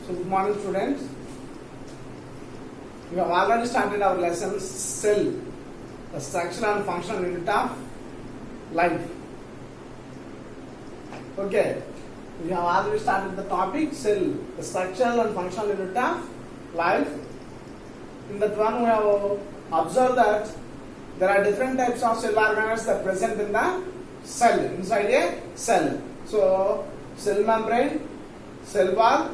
So good morning students. We have already started our lesson cell, the structure and functional unit of life. Okay, we have already started the topic cell, the structural and functional unit of life. In that one we have observed that there are different types of cell organelles that present in the cell, inside a cell. So cell membrane, cell wall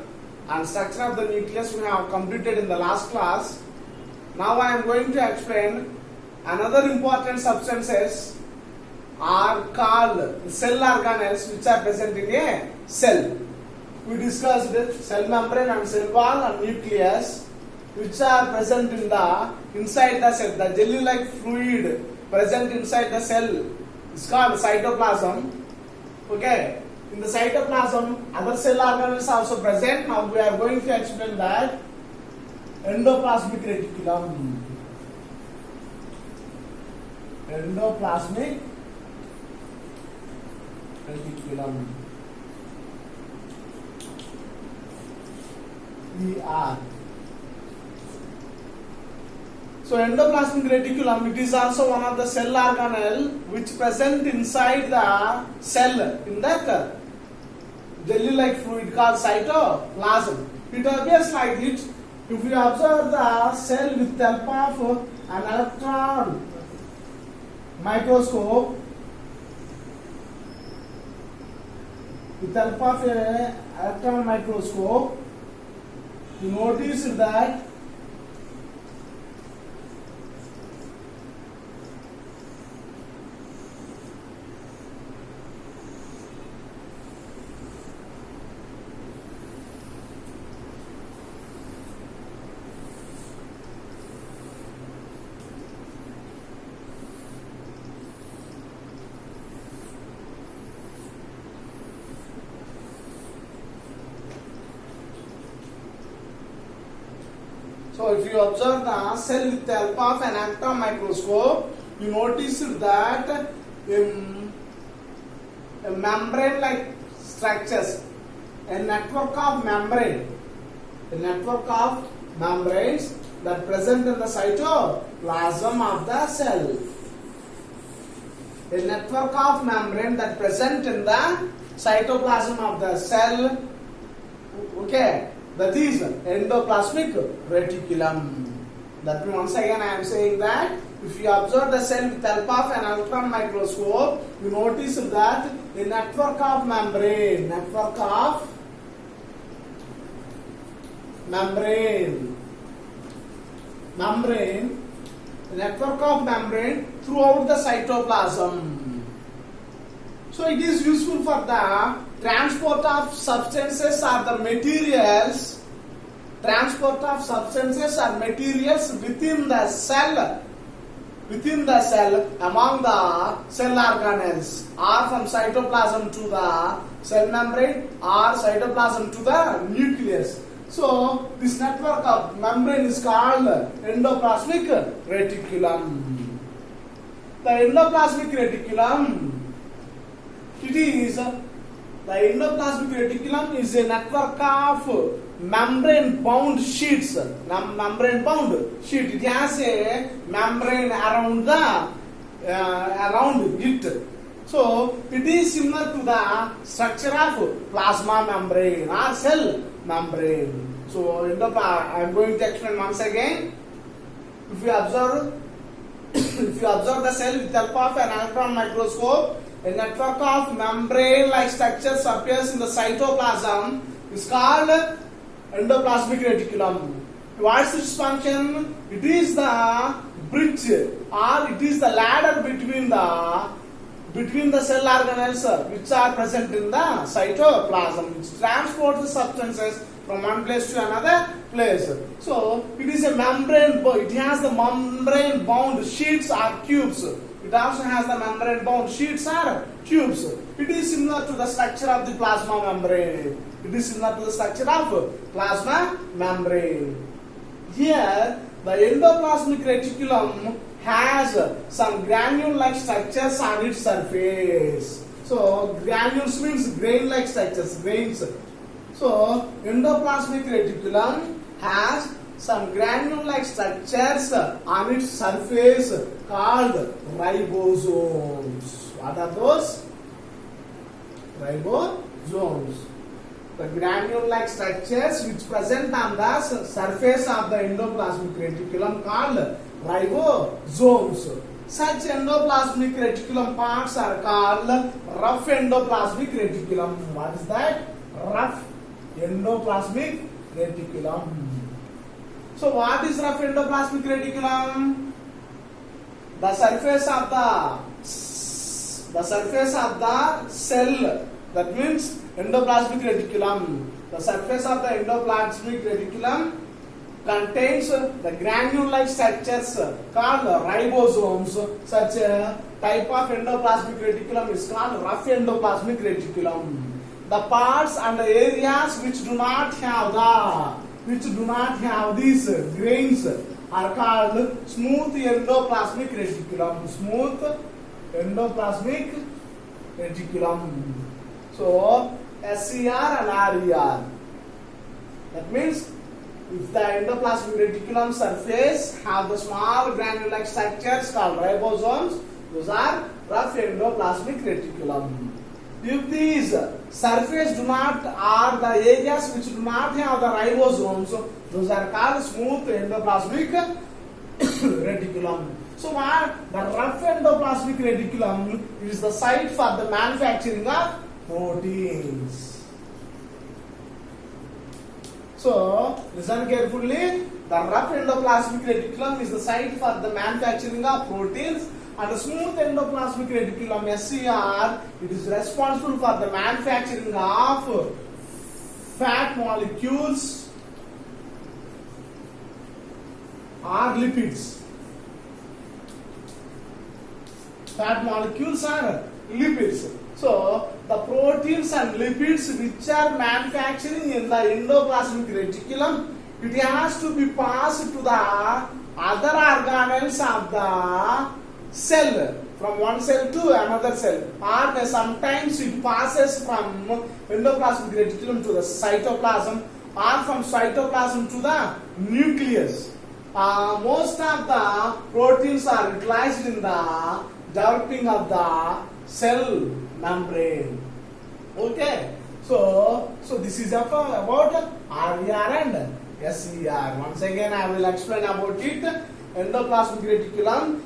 and structure of the nucleus we have completed in the last class. Now I am going to explain another important substances are called cell organelles which are present in a cell. We discussed cell membrane and cell wall and nucleus which are present in the inside the cell. The jelly-like fluid present inside the cell is called cytoplasm. Okay. In the cytoplasm, other cell organelles are also present. Now we are going to explain that endoplasmic reticulum. Endoplasmic reticulum. ER. So endoplasmic reticulum, it is also one of the cell organelle which present inside the cell in that jelly-like fluid called cytoplasm. It appears like it if we observe the cell with the help of an electron microscope. With the help of an electron microscope, you notice that so if you observe the cell with the help of an electron microscope, you notice that a membrane-like structures, a network of membranes that present in the cytoplasm of the cell. A network of membrane that present in the cytoplasm of the cell. Okay. That is endoplasmic reticulum. That means once again I am saying that if you observe the cell with the help of an electron microscope, you notice that a network of membrane throughout the cytoplasm. So it is useful for the transport of substances or the materials. Transport of substances or materials within the cell among the cell organelles, or from cytoplasm to the cell membrane or cytoplasm to the nucleus. So this network of membrane is called endoplasmic reticulum. The endoplasmic reticulum, the endoplasmic reticulum is a network of membrane-bound sheets. Membrane-bound sheet. It has a membrane around it. So it is similar to the structure of plasma membrane or cell membrane. So I am going to explain once again. If you observe the cell with the help of an electron microscope, a network of membrane-like structures appears in the cytoplasm is called endoplasmic reticulum. What is its function? It is the bridge or it is the ladder between the cell organelles which are present in the cytoplasm, which transports the substances from one place to another place. So it is a membrane. It has the membrane-bound sheets or tubes. It also has the membrane-bound sheets or tubes. It is similar to the structure of the plasma membrane. Here, the endoplasmic reticulum has some granule-like structures on its surface. So, granules means grain-like structures, grains. So, endoplasmic reticulum has some granule-like structures on its surface called ribosomes. What are those? Ribosomes. The granule-like structures which present on the surface of the endoplasmic reticulum called ribosomes. Such endoplasmic reticulum parts are called rough endoplasmic reticulum. What is that? Rough endoplasmic reticulum. So what is rough endoplasmic reticulum? The surface of the cell, that means endoplasmic reticulum. The surface of the endoplasmic reticulum contains the granule-like structures called ribosomes. Such a type of endoplasmic reticulum is called rough endoplasmic reticulum. The parts and the areas which do not have these grains are called smooth endoplasmic reticulum. Smooth endoplasmic reticulum. So SCR and RER. That means if the endoplasmic reticulum surface have the small granule-like structures called ribosomes, those are rough endoplasmic reticulum. If these surface do not, or the areas which do not have the ribosomes, those are called smooth endoplasmic reticulum. So what? The rough endoplasmic reticulum is the site for the manufacturing of proteins. So listen carefully. The rough endoplasmic reticulum is the site for the manufacturing of proteins, and the smooth endoplasmic reticulum SCR, it is responsible for the manufacturing of fat molecules or lipids. Fat molecules are lipids. So the proteins and lipids which are manufacturing in the endoplasmic reticulum, it has to be passed to the other organelles of the cell, from one cell to another cell, or sometimes it passes from endoplasmic reticulum to the cytoplasm, or from cytoplasm to the nucleus. Most of the proteins are utilized in the developing of the cell membrane. Okay, so this is about RER and SCR. Once again I will explain about it. Endoplasmic reticulum,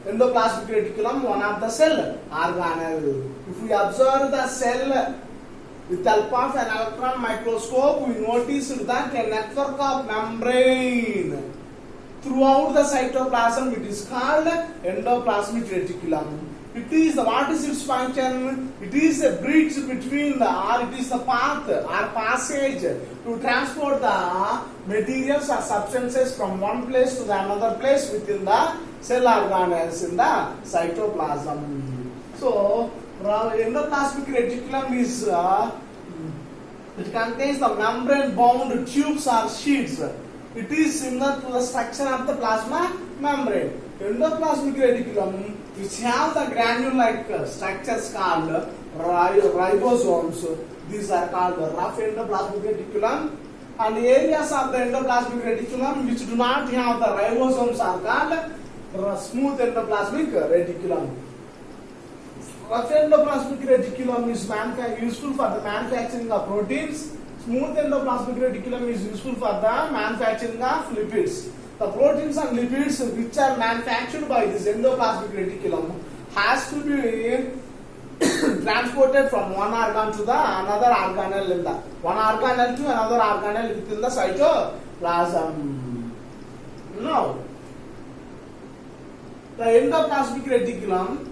endoplasmic reticulum, one of the cell organelle. If we observe the cell with help of an electron microscope, we notice that a network of membrane throughout the cytoplasm, it is called endoplasmic reticulum. It is what is its function? It is a bridge between it is the path or passage to transport the materials or substances from one place to the another place within the cell organelles in the cytoplasm. So endoplasmic reticulum is it contains the membrane bound tubes or sheets. It is similar to the structure of the plasma membrane. Endoplasmic reticulum, which have the granule-like structures called ribosomes, these are called the rough endoplasmic reticulum, and the areas of the endoplasmic reticulum which do not have the ribosomes are called smooth endoplasmic reticulum. Rough endoplasmic reticulum is useful for the manufacturing of proteins. Smooth endoplasmic reticulum is useful for the manufacturing of lipids. The proteins and lipids which are manufactured by this endoplasmic reticulum has to be transported from one organ to the another organelle in the one organelle to another organelle within the cytoplasm. Now, the endoplasmic reticulum,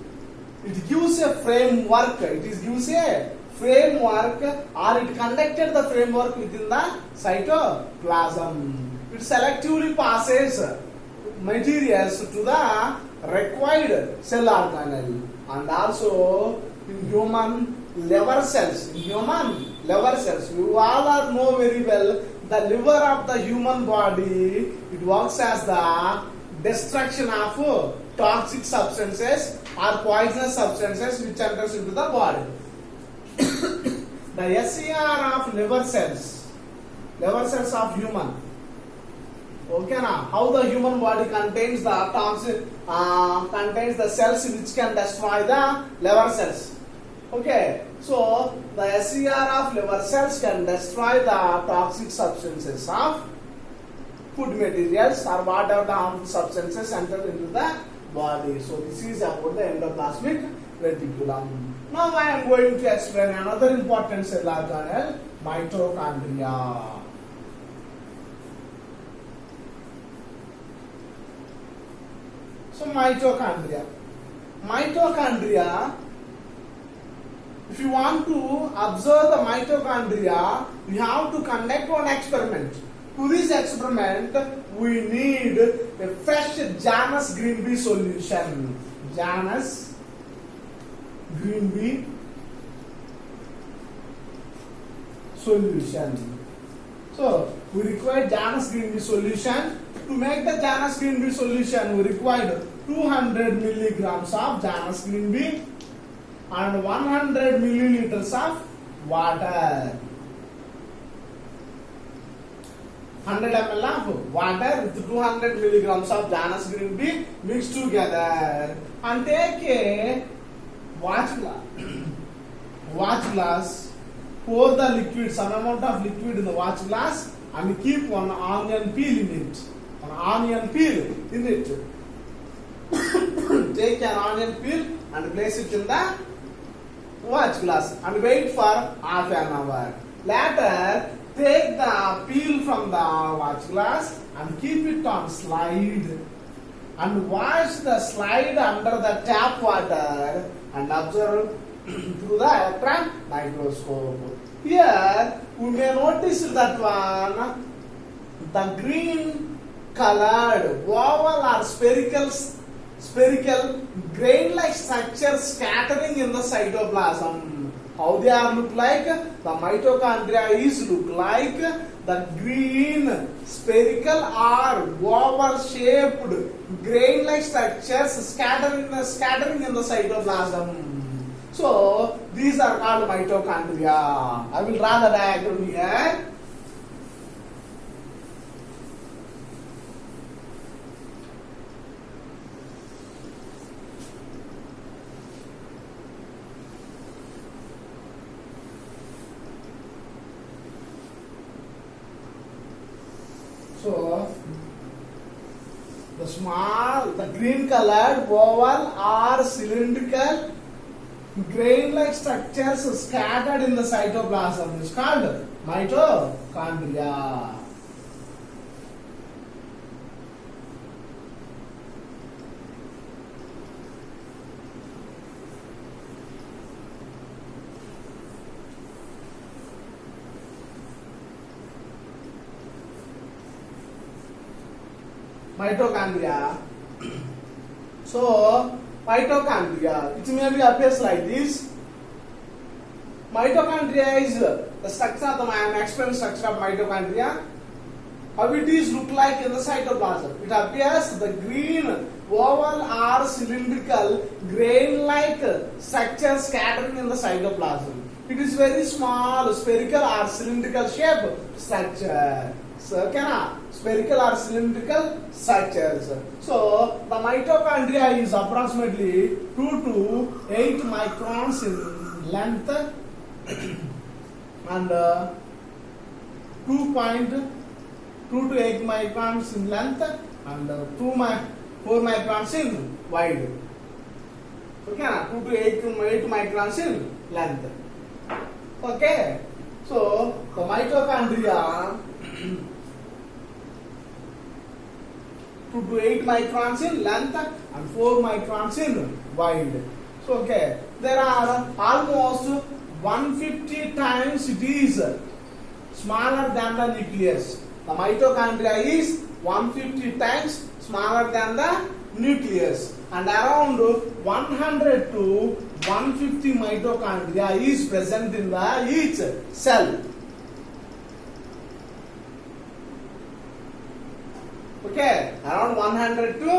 it gives a framework. It gives a framework, or it conducted the framework within the cytoplasm. It selectively passes materials to the required cell organelle, and also in human liver cells. You all know very well the liver of the human body. It works as the destruction of toxic substances or poisonous substances which enters into the body. The SCR of liver cells of human. Okay, now how the human body contains the toxic, contains the cells which can destroy the liver cells. Okay, so the SCR of liver cells can destroy the toxic substances of food materials or whatever the harmful substances enter into the body. So this is about the endoplasmic reticulum. Now I am going to explain another important cell organelle, mitochondria. So mitochondria. If you want to observe the mitochondria, you have to conduct one experiment. To this experiment, we need a fresh Janus Green solution. Janus Green solution. So, we require Janus Green solution. To make the Janus Green solution, we require 200 milligrams of Janus Green and 100 milliliters of water. 100 ml of water with 200 milligrams of Janus Green mixed together, and take a watch glass, pour the liquid, some amount of liquid in the watch glass, and keep one onion peel in it. Take an onion peel and place it in the watch glass and wait for half an hour. Later, take the peel from the watch glass and keep it on slide and wash the slide under the tap water and observe through the electron microscope. Here we may notice that one, the green colored oval or spherical grain-like structures scattering in the cytoplasm. How they are look like? The mitochondria is look like the green spherical or oval shaped grain-like structures scattering in the cytoplasm. So these are called mitochondria. I will draw the diagram here. So, the green colored oval or cylindrical grain-like structures scattered in the cytoplasm is called mitochondria. Mitochondria. So, mitochondria, it may be appears like this. Mitochondria is the structure of the external structure of mitochondria. How it is look like in the cytoplasm? It appears the green oval or cylindrical grain-like structure scattering in the cytoplasm. It is very small spherical or cylindrical shape structure. So, spherical or cylindrical structures. So, the mitochondria is approximately 2 to 8 microns in length and 2 to 8 microns in length and 4 microns in wide. Okay, 2 to 8 microns in length. Okay, so the mitochondria 2 to 8 microns in length and 4 microns in wide. So, okay, there are almost 150 times it is smaller than the nucleus. The mitochondria is 150 times smaller than the nucleus, and around 100 to 150 mitochondria is present in each cell. Okay, around 100 to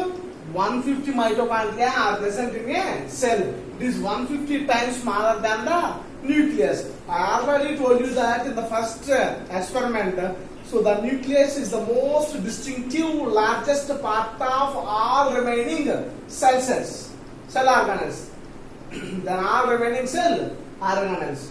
150 mitochondria are present in a cell. It is 150 times smaller than the nucleus. I already told you that in the first experiment. So the nucleus is the most distinctive, largest part of all remaining cell organelles. Then all remaining cell organelles.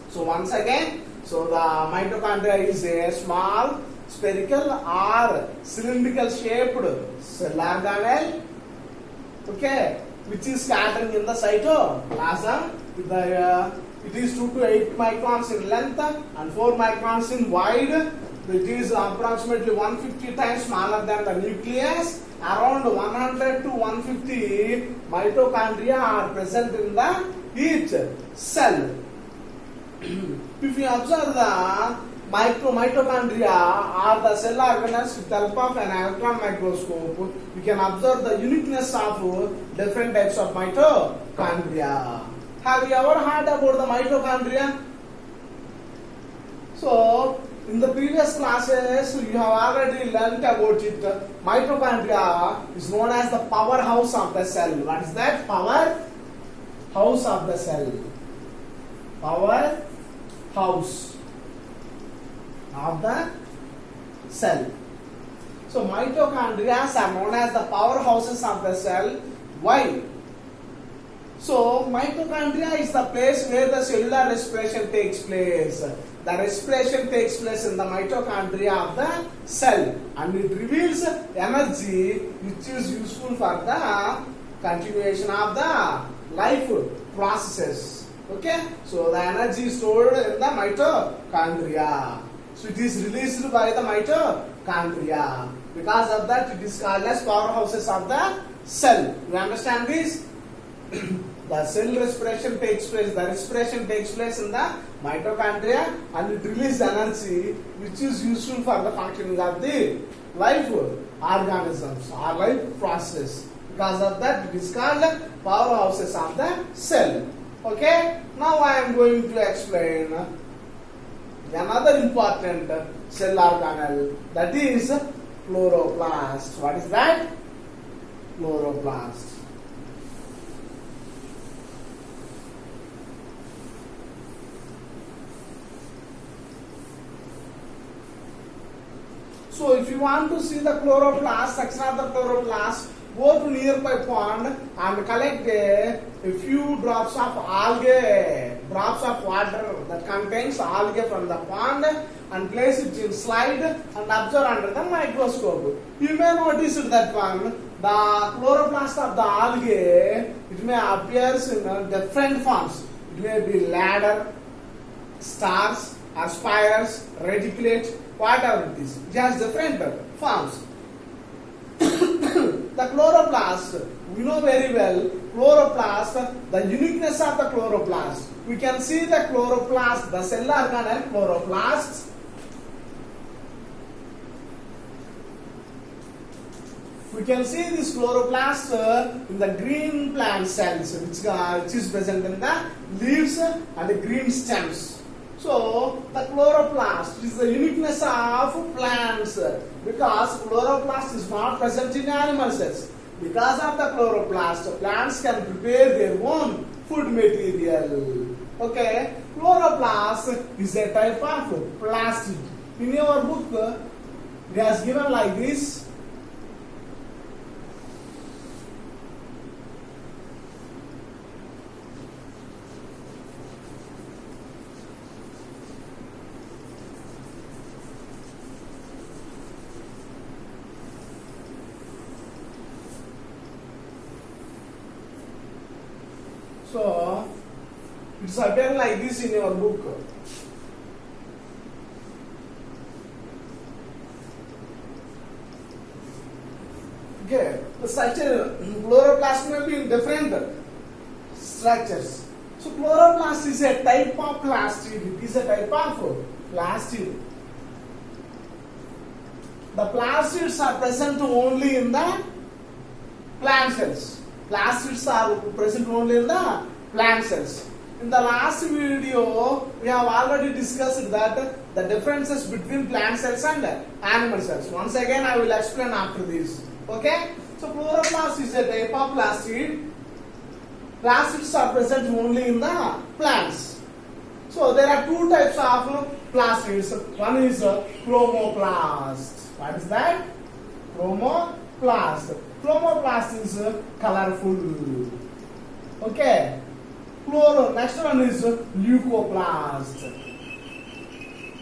So once again, so the mitochondria is a small spherical or cylindrical shaped cell organelle, okay, which is scattering in the cytoplasm. It is 2 to 8 microns in length and 4 microns in wide. It is approximately 150 times smaller than the nucleus. Around 100 to 150 mitochondria are present in the each cell. If you observe the mitochondria are the cell organelles with the help of an electron microscope, you can observe the uniqueness of different types of mitochondria. Have you ever heard about the mitochondria? So, in the previous classes, you have already learnt about it. Mitochondria is known as the powerhouse of the cell. What is that? Powerhouse of the cell. Powerhouse of the cell. So mitochondria are known as the powerhouses of the cell. Why? So mitochondria is the place where the cellular respiration takes place. The respiration takes place in the mitochondria of the cell, and it reveals energy which is useful for the continuation of the life processes. Okay, so the energy is stored in the mitochondria. So it is released by the mitochondria. Because of that, it is called as powerhouses of the cell. You understand this? The cell respiration takes place. The respiration takes place in the mitochondria, and it releases energy which is useful for the functioning of the life organisms or life process. Because of that, it is called powerhouses of the cell. Okay, now I am going to explain another important cell organelle, that is chloroplast. What is that? Chloroplast. So if you want to see the chloroplast, section of the chloroplast, go to nearby pond and collect a few drops of algae, drops of water that contains algae from the pond, and place it in slide and observe under the microscope. You may notice that one, the chloroplast of the algae, it may appear in different forms. It may be ladder, stars, or spirals, reticulate, whatever it is. It has different forms. The chloroplast, we know very well, chloroplast, the uniqueness of the chloroplast. We can see the chloroplast, the cell organelle chloroplasts. We can see this chloroplast in the green plant cells, which is present in the leaves and the green stems. So, the chloroplast is the uniqueness of plants, because chloroplast is not present in animal cells. Because of the chloroplast, plants can prepare their own food material. Okay, chloroplast is a type of plastid. In your book, it has given like this. So, it's appearing like this in your book. Okay, the structure, chloroplast may be in different structures. So, chloroplast is a type of plastid. It is a type of plastid. The plastids are present only in the plant cells. Plastids are present only in the plant cells. In the last video, we have already discussed that the differences between plant cells and animal cells. Once again, I will explain after this. Okay? So, chloroplast is a type of plastid. Plastids are present only in the plants. So, there are two types of plastids. One is chromoplast. What is that? Chromoplast. Chromoplast is colorful. Okay. Next one is leucoplast.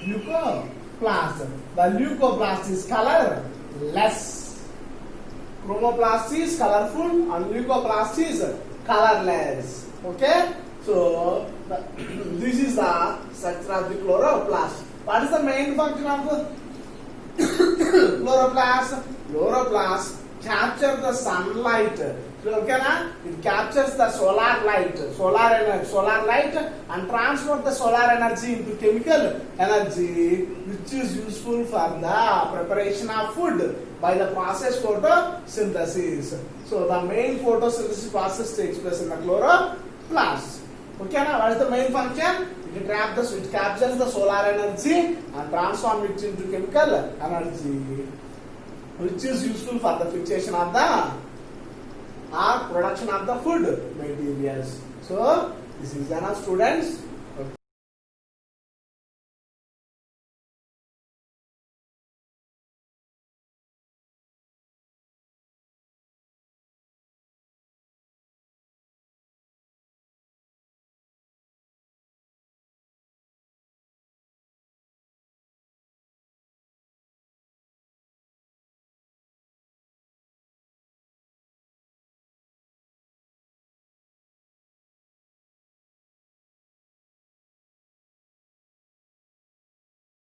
Leucoplast. The leucoplast is colorless. Chromoplast is colorful and leucoplast is colorless. Okay? So, this is the structure of the chloroplast. What is the main function of the chloroplast? Chloroplast captures the sunlight. Okay, na? It captures the solar light and transfers the solar energy into chemical energy, which is useful for the preparation of food by the process photosynthesis. So the main photosynthesis process takes place in the chloroplast. Okay, na? What is the main function? It captures the solar energy and transforms it into chemical energy, which is useful for the fixation of the or production of the food materials. So, this is enough, students.